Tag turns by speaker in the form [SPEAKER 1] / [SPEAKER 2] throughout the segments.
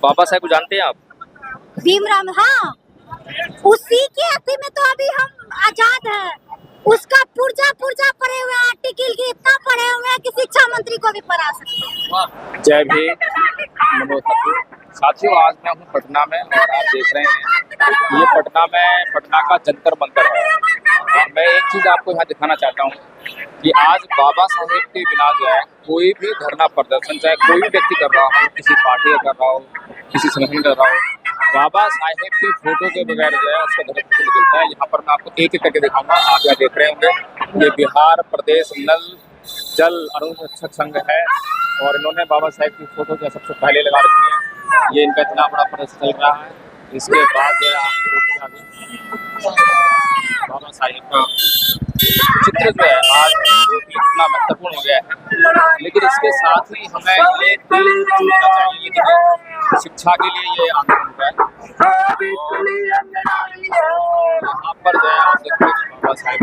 [SPEAKER 1] बाबा साहेब को जानते हैं आप?
[SPEAKER 2] भीमराव, हाँ, उसी के अथी में तो अभी हम आजाद है। उसका पुर्जा पुर्जा पड़े हुए हैं, आर्टिकल के इतना पड़े हुए हैं कि शिक्षा मंत्री को भी पढ़ा सकते हैं।
[SPEAKER 1] जय भीम, नमो तपे। साथियों, आज मैं हूँ पटना में और आप देख रहे हैं ये पटना का जंतर मंतर है। और मैं एक चीज़ आपको यहाँ दिखाना चाहता हूँ कि आज बाबा साहेब के बिना जो है कोई भी धरना प्रदर्शन चाहे कोई भी व्यक्ति कर रहा हो, किसी पार्टी का कर रहा हो, किसी संगठन कर रहा हो, बाबा साहेब के फोटो के बगैर जो है उसका धर्म नहीं मिलता है। यहाँ पर मैं आपको एक एक करके दिखाऊंगा। आप यहाँ देख रहे होंगे ये बिहार प्रदेश नल जल अनुरक्षक संघ है और इन्होंने बाबा साहेब की फोटो जो सबसे पहले लगा रखी है। ये इनका इतना बड़ा प्रदर्शन चल रहा है। इसके बाद जो है बाबा साहेब का चित्र जो है आज इतना महत्वपूर्ण हो गया है। लेकिन इसके साथ ही हमें ये सोचना चाहिए कि शिक्षा के लिए ये आंदोलन है। यहाँ पर जो है आप देखते हैं बाबा साहेब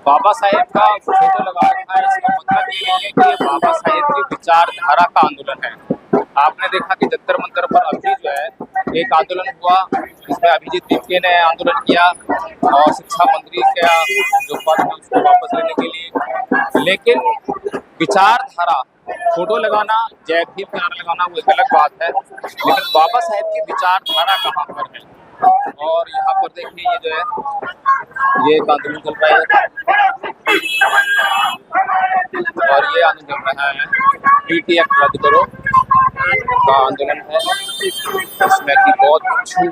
[SPEAKER 1] बाबा साहेब का फोटो लगा रखा है। इसका मतलब ये नहीं है कि ये बाबा साहेब की विचारधारा का आंदोलन है। आपने देखा कि जंतर मंतर पर अभी जो है एक आंदोलन हुआ जिसमें अभिजीत दीपके ने आंदोलन किया और शिक्षा मंत्री का जो पद है उसको वापस लेने के लिए। लेकिन विचारधारा, फोटो लगाना, जय भीम का नारा लगाना वो एक अलग बात है, लेकिन बाबा साहेब की विचारधारा कहाँ पर है। और यहाँ पर देखिए ये जो है ये एक आंदोलन चल रहा है और ये आंदोलन चल रहा है पीटी एक्ट रद्द करो का आंदोलन है। इसमें कि बहुत अच्छे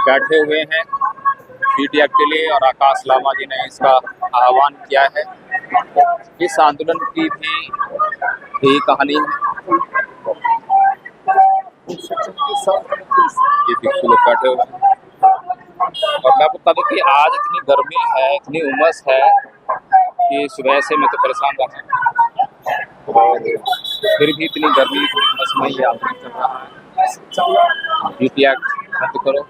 [SPEAKER 1] बैठे हुए हैं पीटी एक्ट के लिए और आकाश लामा जी ने इसका आह्वान किया है। इस आंदोलन की भी यही कहानी है। ये बिल्कुल बैठे हुए हैं और मैं बता दूं कि आज इतनी गर्मी है, इतनी उमस है कि सुबह से मैं तो परेशान रहा और फिर भी इतनी गर्मी उमस में ये आंदोलन चल रहा है। पीटी एक्ट रद्द करो।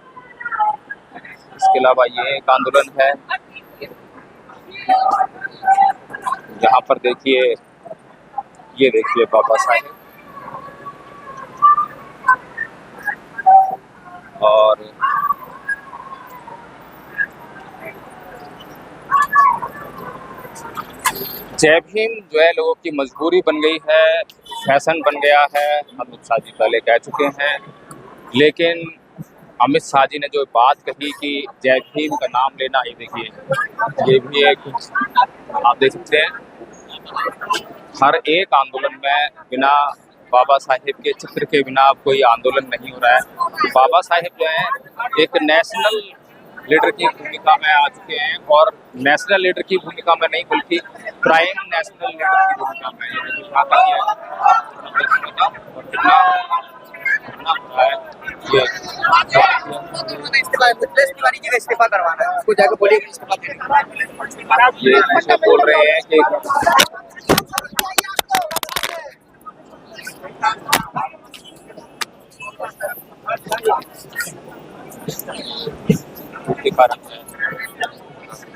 [SPEAKER 1] इसके अलावा ये एक आंदोलन है। यहाँ पर देखिए ये देखिए बाबा साहेब और जय भीम जो है लोगों की मजबूरी बन गई है, फैशन बन गया है। अमित शाह जी पहले कह चुके हैं, लेकिन अमित शाह जी ने जो बात कही कि जय भीम का नाम लेना, ये देखिए ये भी एक आप देख सकते हैं हर एक आंदोलन में बिना बाबा साहेब के चित्र के बिना कोई आंदोलन नहीं हो रहा है। बाबा साहेब जो है एक नेशनल लीडर की भूमिका में आ चुके हैं और नेशनल लीडर की भूमिका में नहीं बल्कि प्राइम नेशनल लीडर की भूमिका में
[SPEAKER 3] इस्तीफा करवाना है, उसको जाकर बोलिए
[SPEAKER 1] ये बोल रहे हैं कि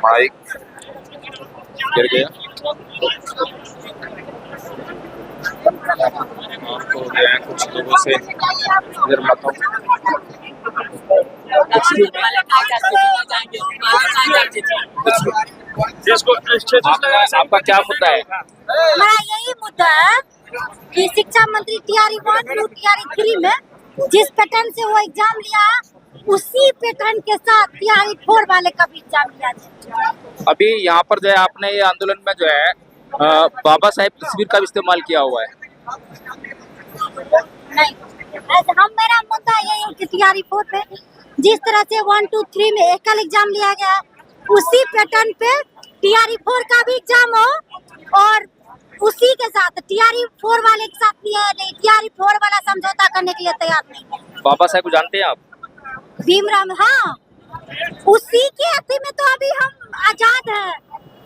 [SPEAKER 1] माइक गिर गया आपको कुछ लोगों से निर्माता आपका क्या मुद्दा है?
[SPEAKER 2] मेरा यही मुद्दा है कि शिक्षा मंत्री टीआरई 1 और टीआरई 3 में जिस पैटर्न से वो एग्जाम लिया उसी पैटर्न के साथ टीआरई 4 वाले का भी एग्जाम लिया जाए। अभी
[SPEAKER 1] यहाँ पर जो है आपने ये आंदोलन में जो है बाबा साहेब तस्वीर का भी इस्तेमाल किया हुआ है।
[SPEAKER 2] नहीं, हम मेरा मुद्दा यही है कि टीआरई 4 पे जिस तरह से 1, 2, 3 में एकल एग्जाम लिया गया उसी पैटर्न पे टीआरई 4 का भी एग्जाम हो और उसी के साथ टीआरई 4 वाले के साथ भी है। नहीं, टीआरई 4 वाला समझौता करने के लिए तैयार नहीं है।
[SPEAKER 1] बाबा साहेब को जानते हैं आप?
[SPEAKER 2] भीमराव, हाँ, उसी के अथी में तो अभी हम आजाद है।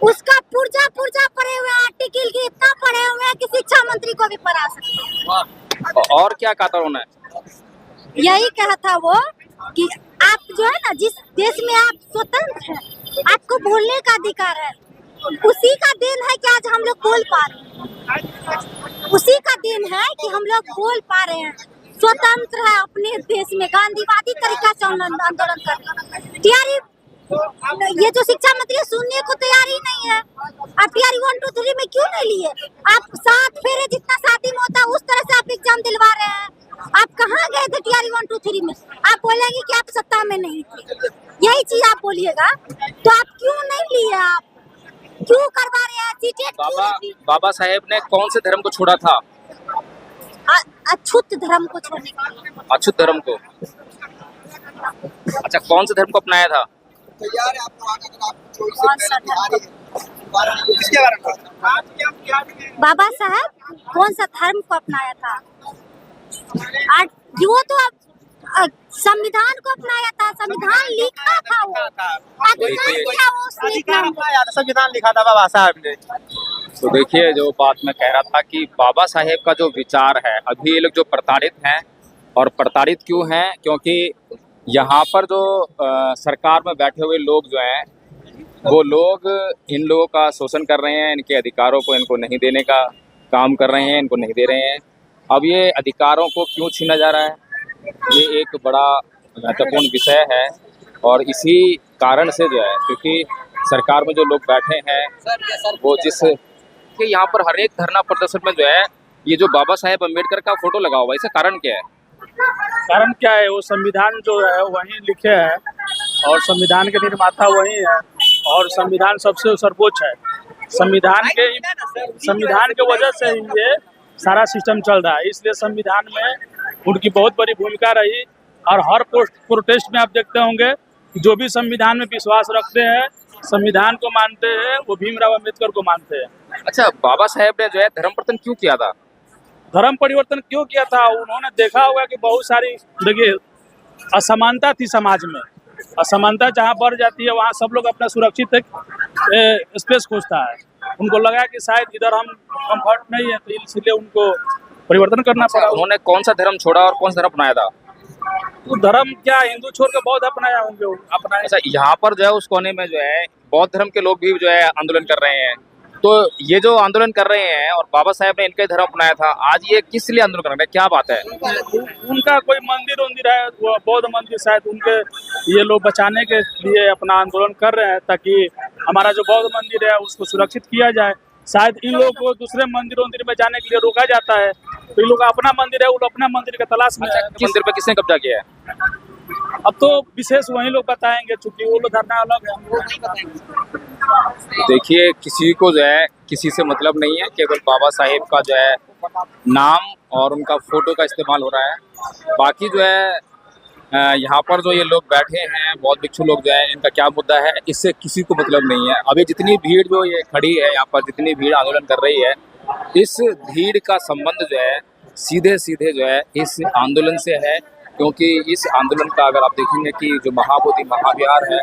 [SPEAKER 2] उसका पुर्जा पुर्जा पड़े हुए हैं, आर्टिकल के इतना पड़े हुए हैं कि शिक्षा मंत्री को भी पढ़ा सकते हैं।
[SPEAKER 1] और क्या कहता उन्होंने?
[SPEAKER 2] यही कहा था वो कि आप जो है ना, जिस देश में आप स्वतंत्र हैं, आपको बोलने का अधिकार है, उसी का देन है कि आज हम लोग बोल पा रहे हैं, उसी का देन है कि हम लोग बोल पा रहे हैं, स्वतंत्र है अपने देश में, गांधीवादी तरीका से आंदोलन कर रहे हैं। टीआरई ये जो शिक्षा मंत्री सुनने को तैयार ही नहीं है। आप टीआरई 1, 2, 3 में क्यों नहीं लिए? आप 7 फेरे जितना शादी में होता है उस तरह से आप एग्जाम दिलवा रहे हैं। आप कहाँ गए थे टीआरई 1, 2, 3 में? आप बोलेंगे कि आप सत्ता में नहीं थे, यही चीज आप बोलिएगा। तो आप क्यों नहीं लिए? आप क्यों करवा रहे हैं? सीटेट
[SPEAKER 1] बाबा साहेब ने कौन से धर्म को छोड़ा था?
[SPEAKER 2] अछूत धर्म को छोड़ने के लिए।
[SPEAKER 1] अछूत धर्म को। अच्छा, कौन से धर्म को अपनाया था?
[SPEAKER 3] तैयार है आपको आगे अगर आप
[SPEAKER 2] कौन सा धर्म?
[SPEAKER 3] किसके बारे में?
[SPEAKER 2] बाबा साहब कौन सा धर्म को अपनाया था? आज वो तो संविधान को अपनाया था, संविधान लिखा था वो, अधिकार दिया वो उसने
[SPEAKER 3] संविधान लिखा था बाबा साहब ने।
[SPEAKER 1] तो देखिए, जो बात मैं कह रहा था कि बाबा साहेब का जो विचार है, अभी ये लोग जो प्रताड़ित हैं, और प्रताड़ित क्यों हैं? क्योंकि यहाँ पर जो सरकार में बैठे हुए लोग जो हैं, वो लोग इन लोगों का शोषण कर रहे हैं, इनके अधिकारों को इनको नहीं देने का काम कर रहे हैं, इनको नहीं दे रहे हैं। अब ये अधिकारों को क्यों छीना जा रहा है, ये एक बड़ा महत्वपूर्ण विषय है। और इसी कारण से जो है, क्योंकि सरकार में जो लोग बैठे हैं वो कि यहाँ पर हर एक धरना प्रदर्शन में जो है ये जो बाबा साहेब अम्बेडकर का फोटो लगा हुआ है, इसका कारण क्या है?
[SPEAKER 4] कारण क्या है? वो संविधान जो है वही लिखे हैं और संविधान के निर्माता वही है, और संविधान सबसे सर्वोच्च है। संविधान के वजह से ही ये सारा सिस्टम चल रहा है, इसलिए संविधान में उनकी बहुत बड़ी भूमिका रही। और हर प्रोटेस्ट में आप देखते होंगे जो भी संविधान में विश्वास रखते हैं, संविधान को मानते हैं, वो भीमराव अम्बेडकर को मानते हैं।
[SPEAKER 1] अच्छा, बाबा साहेब ने जो है धर्म परिवर्तन क्यों किया था?
[SPEAKER 4] धर्म परिवर्तन क्यों किया था? उन्होंने देखा होगा कि बहुत सारी, देखिए, असमानता थी समाज में। असमानता जहाँ बढ़ जाती है वहाँ सब लोग अपना सुरक्षित स्पेस खोजता है। उनको लगा कि शायद इधर हम कंफर्ट नहीं है, तो इसलिए उनको परिवर्तन करना पड़ा।
[SPEAKER 1] उन्होंने कौन सा धर्म छोड़ा और कौन सा धर्म अपनाया था?
[SPEAKER 4] तो धर्म क्या, हिंदू छोड़ के बौद्ध अपनाया होंगे अपना।
[SPEAKER 1] अच्छा, यहाँ पर जो है उस कोने में जो है बौद्ध धर्म के लोग भी जो है आंदोलन कर रहे हैं। तो ये जो आंदोलन कर रहे हैं और बाबा साहेब ने इनका धर्म अपनाया था, आज ये किस लिए आंदोलन कर रहे हैं, क्या बात है?
[SPEAKER 4] उनका कोई मंदिर है, वो बौद्ध मंदिर, शायद उनके ये लोग बचाने के लिए अपना आंदोलन कर रहे हैं, ताकि हमारा जो बौद्ध मंदिर है उसको सुरक्षित किया जाए। शायद इन लोगों को दूसरे मंदिर में जाने के लिए रोका जाता है, तो इन लोग का अपना मंदिर है, वो अपना मंदिर का तलाश में है।
[SPEAKER 1] मंदिर पे किसने कब्जा किया है?
[SPEAKER 4] अब तो विशेष वही लोग बताएंगे, चूंकि वो लोग धरना अलग है, हम लोग नहीं बताएंगे।
[SPEAKER 1] देखिए, किसी को जो है किसी से मतलब नहीं है, केवल बाबा साहेब का जो है नाम और उनका फोटो का इस्तेमाल हो रहा है। बाकी जो है यहाँ पर जो ये लोग बैठे हैं, बौद्ध भिक्षु लोग जो है, इनका क्या मुद्दा है, इससे किसी को मतलब नहीं है। अभी जितनी भीड़ जो ये खड़ी है यहाँ पर, जितनी भीड़ आंदोलन कर रही है, इस भीड़ का संबंध जो है सीधे सीधे जो है इस आंदोलन से है। क्योंकि इस आंदोलन का अगर आप देखेंगे कि जो महाबोधि महाविहार है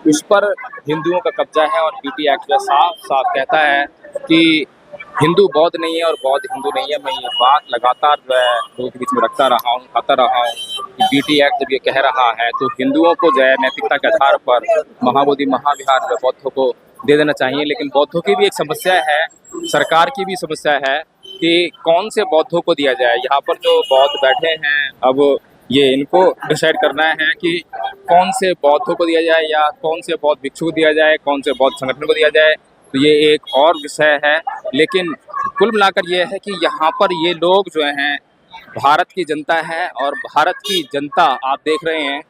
[SPEAKER 1] उस पर हिंदुओं का कब्जा है, और बीटी एक्ट जो साफ साफ कहता है कि हिंदू बौद्ध नहीं है और बौद्ध हिंदू नहीं है। मैं ये बात लगातार जो है लोगों के बीच में रखता रहा हूँ, कहता रहा हूँ कि बीटी एक्ट जब ये कह रहा है तो हिंदुओं को जो है नैतिकता के आधार पर महाबोधि महाविहार जो बौद्धों को दे देना चाहिए। लेकिन बौद्धों की भी एक समस्या है, सरकार की भी समस्या है कि कौन से बौद्धों को दिया जाए। यहाँ पर जो बौद्ध बैठे हैं, अब ये इनको डिसाइड करना है कि कौन से बौद्धों को दिया जाए या कौन से बौद्ध भिक्षु को दिया जाए, कौन से बौद्ध संगठन को दिया जाए। तो ये एक और विषय है, लेकिन कुल मिलाकर ये है कि यहाँ पर ये लोग जो हैं भारत की जनता है, और भारत की जनता आप देख रहे हैं,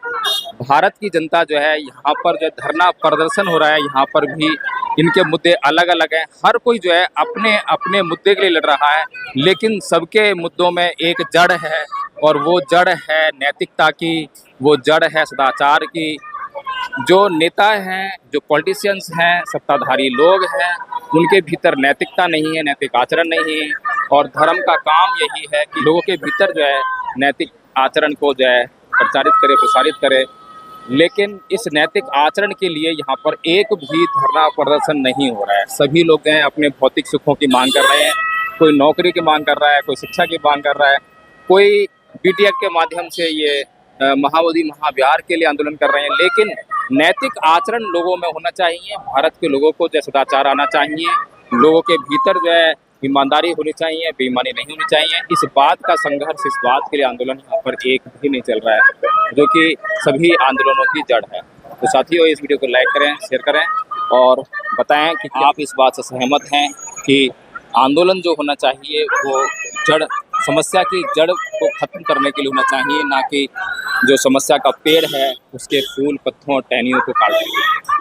[SPEAKER 1] भारत की जनता जो है यहाँ पर जो धरना प्रदर्शन हो रहा है, यहाँ पर भी इनके मुद्दे अलग अलग हैं। हर कोई जो है अपने अपने मुद्दे के लिए लड़ रहा है, लेकिन सबके मुद्दों में एक जड़ है, और वो जड़ है नैतिकता की, वो जड़ है सदाचार की। जो नेता हैं, जो पॉलिटिशियंस हैं, सत्ताधारी लोग हैं, उनके भीतर नैतिकता नहीं है, नैतिक आचरण नहीं है। और धर्म का काम यही है कि लोगों के भीतर जो है नैतिक आचरण को जो है प्रचारित करे, प्रसारित करे। लेकिन इस नैतिक आचरण के लिए यहाँ पर एक भी धरना प्रदर्शन नहीं हो रहा है। सभी लोग हैं अपने भौतिक सुखों की मांग कर रहे हैं, कोई नौकरी की मांग कर रहा है, कोई शिक्षा की मांग कर रहा है, कोई बीटीएक के माध्यम से ये महाबोधि महाविहार के लिए आंदोलन कर रहे हैं। लेकिन नैतिक आचरण लोगों में होना चाहिए। भारत के लोगों को जो सदाचार आना चाहिए, लोगों के भीतर जो है ईमानदारी होनी चाहिए, बेईमानी नहीं होनी चाहिए। इस बात का संघर्ष, इस बात के लिए आंदोलन यहाँ पर एक भी नहीं चल रहा है, जो कि सभी आंदोलनों की जड़ है। तो साथियों, इस वीडियो को लाइक करें, शेयर करें और बताएं कि आप इस बात से सहमत हैं कि आंदोलन जो होना चाहिए वो जड़, समस्या की जड़ को खत्म करने के लिए होना चाहिए, ना कि जो समस्या का पेड़ है उसके फूल, पत्तों और टहनियों को काटने के लिए।